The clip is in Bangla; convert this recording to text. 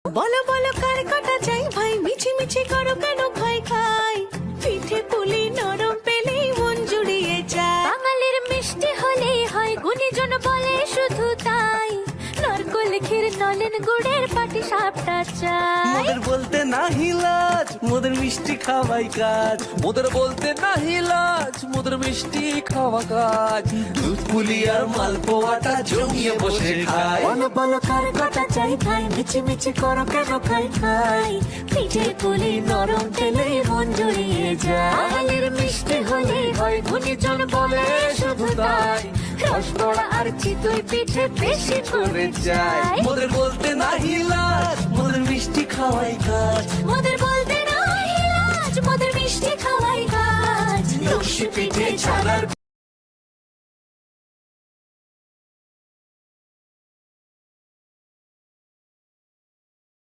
বলো বলো কার কাটা চাই ভাই, মিছি মিছি করো কেন খাই খাই, পিঠে পুলি নরম পেলেই মন জুড়িয়ে যায়। বাঙালির মিষ্টি হলেই হয়, গুণীজন বলে শুধু তাই, নারকোল ক্ষীর নলেন গুড়ের পাটি সাপটা চাই। মোদের বলতে নাহি লাজ, মোদের মিষ্টি খাওয়াই কাজ। মোদের বলতে নাহি লাজ, মোদের মিষ্টি খাওয়া কাজ। দুধ পুলি আর মালপোয়াটা জমিয়ে বসে খায়। বলো বলো কার কাটা চাই ভাই, মিছি মিছি করো কেন খাই খাই, পিঠে পুলি নরম পেলেই মন জুড়িয়ে যায়। বাঙালির মিষ্টি হলেই হয়, গুণীজন বলে শুধু তাই, রসগোড়া আর চিতই পিঠে বেশি করে যায়। মোদের বলতে নাহি লাজ, মোদের মিষ্টি খাওয়াই কাজ। মোদের বলতে নাই লাজ, মোদের মিষ্টি খাওয়াই কাজ। লস্যি পিঠে ছাড়ার